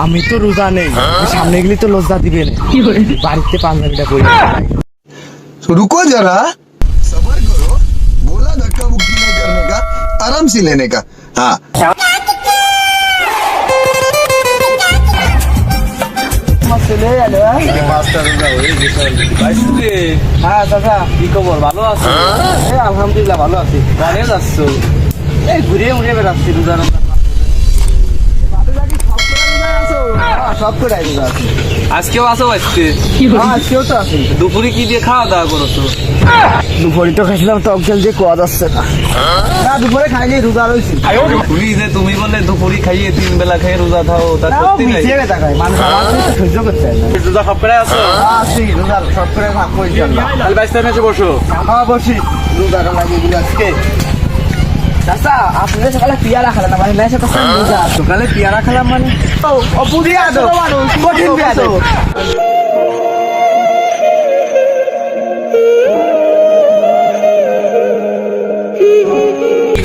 আমি তো রোজা নেই, সামনে গেলে তো লজ্জা দিবে না। বাড়িতে পাঞ্জাবিটা পরে रुको जरा सबर करो बोला धक्का मुक्की नहीं करने का आराम से लेने का हाँ আলহামদুলিল্লাহ ভালো আছি। ঘরে যাচ্ছ? এই ঘুরে উড়ে বেড়াচ্ছি রোজার। সব করে আজকেও আসো? আজকেও তো আছি। দুপুরে কি দিয়ে খাওয়া দাওয়া করো? তো দুপুরে তো খাইছিলাম টক জল দিয়ে, কোয়া যাচ্ছে না। দুপুরে খাইনি, রোজা রয়েছি। তুমি বলে দুপুরে খাইয়ে 3 বেলা খাইয়ে রোজা থাও, তার সত্যি নাই? মানুষ সহ্য করতে রোজা সব করে আছো? আছি, রোজা সব করে থাকবো ইনশাআল্লাহ। তাহলে বাইস্তার মেসে বসো। হ্যাঁ বসি। রোজাটা লাগিয়ে দিল আজকে। চাচা আপনি সকালে পিয়ারা খেলেন, মানে মেসে তো রোজা। সকালে পিয়ারা খেলাম মানে অপুরিয়া তো কঠিন পেয়ারা।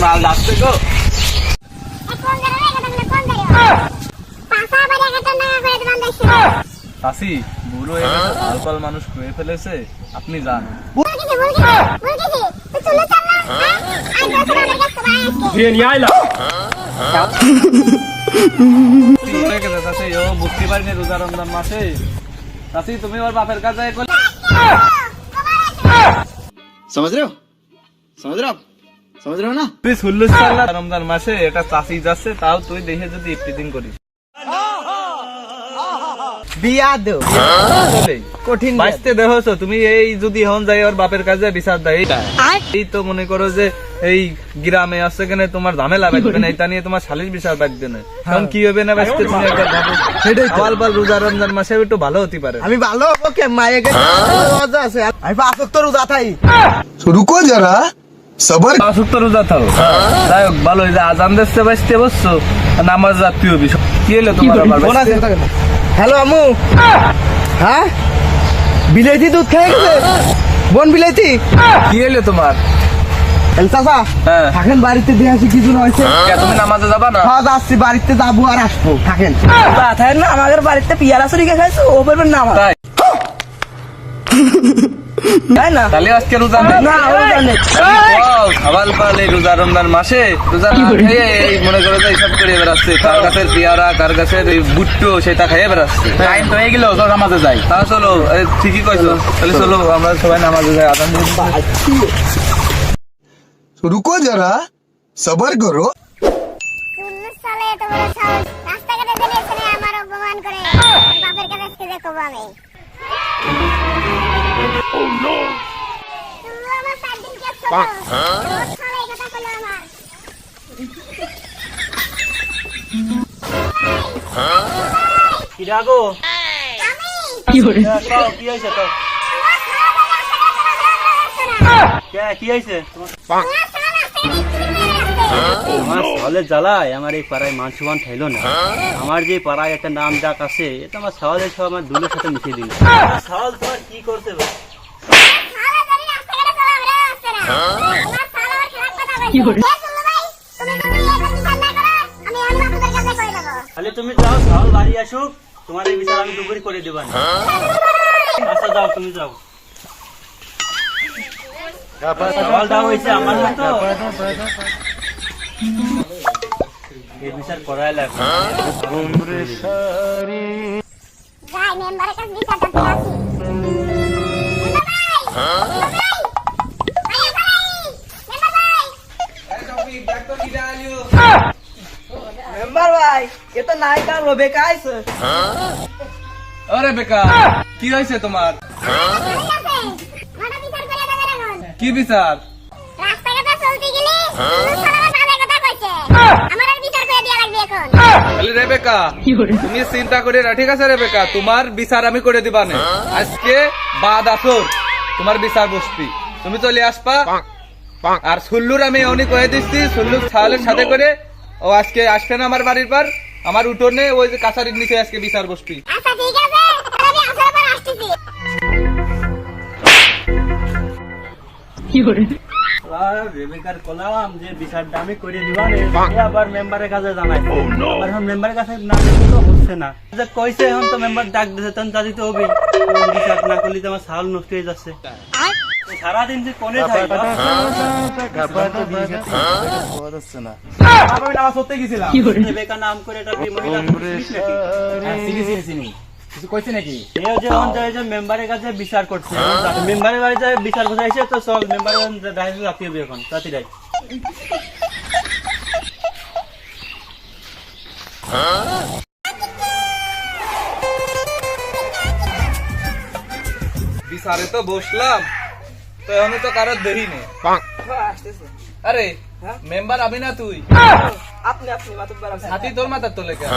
মাল আসছে গো। চাচি বুড়ো হয়ে গেছে, আলপাল মানুষ খুঁয়ে ফেলেছে, আপনি যান। বুঝতে পারিনি রোজা রমজান মাসে। চাচি তুমি ওর বাপের কাছে समझ रहे हो ना তুই শুনলু রমজান মাসে এটা চাচি যাচ্ছে, তাও তুই দেখে যদি ইফতিদিন করিস বিয়া দেও কঠিন বাঁচতে দেখছো তুমি। এই যদি হন যাই ওর বাপের কাছে বিচার দেয়, এই তো মনে করো যে এই গ্রামে আছে কেন তোমার ঝামেলা বাঁচবে না, এটা নিয়ে তোমার সালিশ বিচার বাঁচবে না, তখন কি হবে না বাঁচতে তুমি একবার ভাবো। সেটাই বাল রোজা রমজান মাসে একটু ভালো হতে পারে। আমি ভালো হবো কে মায়ে মজা আছে, আমি 5 ওয়াক্ত রোজা থাই। रुको जरा सबर 5 ওয়াক্ত রোজা থাও। যাই হোক ভালো, এই যে আজান দিচ্ছে বাঁচতে বসছো, নামাজ যাত্রী হবি। কি হলো তোমার? হ্যালো আমু। হ্যাঁ বিলাইতি দুধ খেয়ে গেছে বোন, বিলাইতি। কি হলো তোমার? চাচা থাকেন, বাড়িতে দিয়ে আসি কিছু হয়েছে। তুমি নামাজে যাবা না? হ্যাঁ যাচ্ছি, বাড়িতে যাবো আর আসবো। থাকেন না, আমাদের বাড়িতে পিয়ারা চুরিকে খাইছো, ও বলবেন না আমার তাই না? তাহলে আজকে রোজা নেই? না রোজা নেই। খাবার পালে রোজা রমজান মাসে রোজা না খেয়ে এই মনে করো যে এইসব করে বেড়াচ্ছে, কার গাছের পেয়ারা কার গাছের বুট্টো সেটা খেয়ে বেড়াচ্ছে। টাইম তো হয়ে গেল, তো নামাজে যাই। তাহলে চলো, ঠিকই কইছো, তাহলে চলো আমরা সবাই নামাজে যাই। আজান দিয়ে रुको जरा सबर करो সালে তোমার রাস্তাঘাটে দাঁড়িয়ে আমার অপমান করে বাপের কাছে থেকে কব আমি। Oh no! তুমি আমার 7 দিন কে ছোট সালে কথা বলো আমার। কি রাগো? কি হইছে? কি হইছে তো? কি হইছে? আমার সওয়ালে জ্বালায় আমার এই পাড়ায় মান সম্মান থাইলো না। আমার যে পাড়ায় একটা নাম ডাক আছে, এটা আমার সওয়ালের সব আমার দুলের সাথে মিশিয়ে দিল। সওয়াল তোমার কি করতে হবে? তাহলে তুমি যাও, সওয়াল বাড়ি আসুক, তোমার এই বিচার আমি দুপুরি করে দেব। আচ্ছা যাও, তুমি যাও। সওয়াল দাও হয়েছে আমার মতো এই বিচার করাই লাগবে। মেম্বার ভাই এ তো নায়িকা রবেকা আইছে। আরে বেকা কি হয়েছে তোমার? কি বিচার? রাস্তাঘাটে চলতে গেলে রেবেকা তুমি চিন্তা করে না, ঠিক আছে রেবেকা, তোমার বিচার আমি করে দিবা না। আজকে বাদ আসর তোমার বিচার বসবি, তুমি চলে আসবা। আর সুল্লুর আমি অনেক কয়ে দিচ্ছি, সুল্লুর ছাওয়ালের সাথে করে ও আজকে আসবে না আমার বাড়ির পর, আমার উঠোনে ওই যে কাছারির নিচে আজকে বিচার বসবি। আচ্ছা ঠিক আছে, আমি আসার পর আসতেছি। কি করে রেবেকার কলাম যে বিচারটা আমি করে দিবা আবার মেম্বারের কাছে জানাই আর এখন মেম্বারের কাছে না গেলে তো হচ্ছে না যে কইছে এখন তো মেম্বার ডাক দিছে তখন তা দিতে হবে বিচার না করলে তো আমার ছাল নষ্ট হয়ে যাচ্ছে সারাদিন যে কোনে থাকবা আমি নামাজ পড়তে গেছিলাম রেবেকা নাম করে এটা কি মহিলা পুলিশ নাকি চিনি কিছু কইছে নাকি এও যে এখন যায় যে মেম্বারের কাছে বিচার করছে মেম্বারের বাড়িতে বিচার করতে আইছে তো চল মেম্বারের ডাইরেক্ট রাখতে হবে এখন রাতিরাই বিচারে তো বসলাম তো এখনো তো কারোর দেরি নেই আরে মেম্বার আমি না তুই আপনি হাতি তোর মাথার তোলে কেন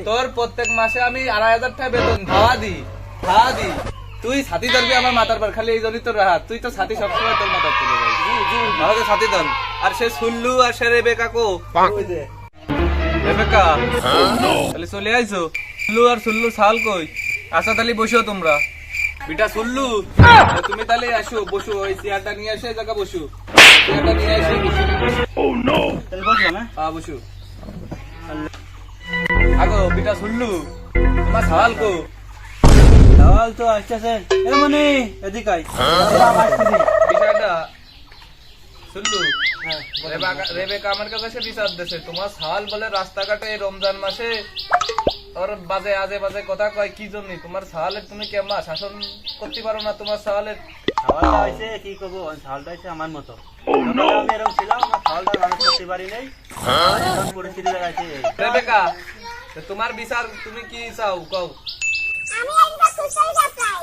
তোর প্রত্যেক মাসে আমি 2,500 টাকা বেতন খাওয়া দি তুই ছাতি ধরবি আমার মাথার পর খালি এই জন্যই তোর রাহাত তুই তো ছাতি সবসময় তোর মাথার তুলে যাই আমাকে ছাতি ধর আর সে সুল্লু আর সে রেবেকা কো রেবেকা তাহলে চলে আইছো সুল্লু আর সুল্লু সাল কই আশা তাহলে বসো তোমরা বিটা সুল্লু তুমি তাহলে আসো বসো ওই চেয়ারটা নিয়ে আসে জায়গা বসো চেয়ারটা নিয়ে আসে তাহলে বসো না হ্যাঁ বসো আগো বিটা সুল্লু তোমার সওয়াল কো সওয়াল তো আসতেছে এ মানে এদিকে আই বিষয়টা সুল্লু রেবেকা আমার কাছে সে বিচার দিছে তোমার সওয়াল বলে রাস্তাঘাটে এই রমজান মাসে ওর বাজে আজে বাজে কথা কয় কি জন্য তোমার সওয়ালের তুমি কেমন শাসন করতে পারো না তোমার সওয়ালের সওয়ালটা হইছে কি কব সওয়ালটা হইছে আমার মতো আমি এরকম ছিলাম আমার সওয়ালটা মানুষ করতে পারি নাই এখন পরিস্থিতি দেখাইছে রেবেকা তোমার বিচার তুমি কি চাও কও আমি একটা সুস্থ বিচার চাই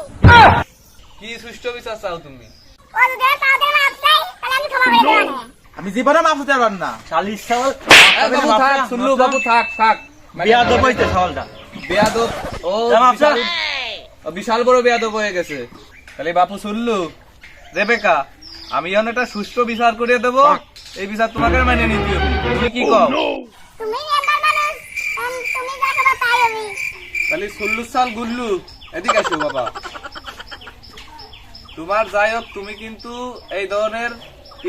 কি সুষ্ঠু বিচার চাও তুমি ও যদি তাদের মাপ চাই তাহলে আমি ক্ষমা করে দেব আমি জীবনে মাফ হতে পারব না চালিশ সওয়াল থাক সুল্লু বাবু থাক বিয়াদব হইছে সওয়ালটা বেয়াদব ও জামাপ স্যার। বিশাল বড় বেয়াদব হয়ে গেছে তাহলে বাপু শুনলু রেবেকা আমি এখন একটা সুষ্ঠু বিচার করে দেব এই বিচার তোমাকে মেনে নিতে হবে তুমি কি কও তুমি মেম্বার মানুষ তুমি যা করো তাই হবে তাহলে সুল্লু সাল গুল্লু এদিকে আসো বাবা তোমার যাই হোক তুমি কিন্তু এই ধরনের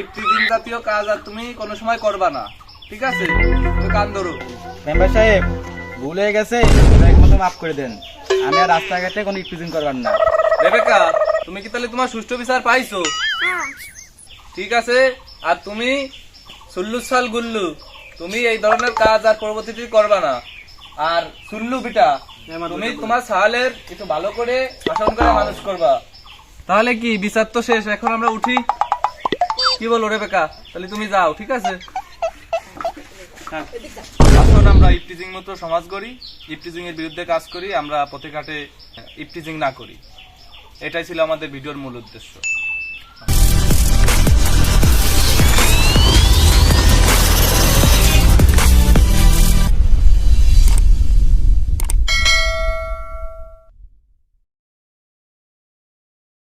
ইফতিজিং জাতীয় কাজ আর তুমি কোনো সময় করবা না ঠিক আছে তুমি কান ধরো মেম্বার সাহেব ভুল হয়ে গেছে একমাত্র মাফ করে দেন আমি আর রাস্তাঘাটে কোনো ইফতিজিং করবার না রেবেকা তুমি কি তাহলে তোমার সুষ্ঠু বিচার পাইছো হ্যাঁ ঠিক আছে আর তুমি সুল্লু সাল গুল্লু তুমি এই ধরনের কাজ আর পরবর্তীতে করবা না আর সুল্লু বিটা তুমি তোমার সালের একটু ভালো করে শাসন করে মানুষ করবা তাহলে কি বিচার তো শেষ এখন আমরা উঠি কি বলো রেবেকা তাহলে তুমি যাও ঠিক আছে আসুন আমরা ইফতিজিং মতো সমাজ করি ইফতিজিং এর বিরুদ্ধে কাজ করি আমরা পথে ঘাটে ইফতিজিং না করি এটাই ছিল আমাদের ভিডিওর মূল উদ্দেশ্য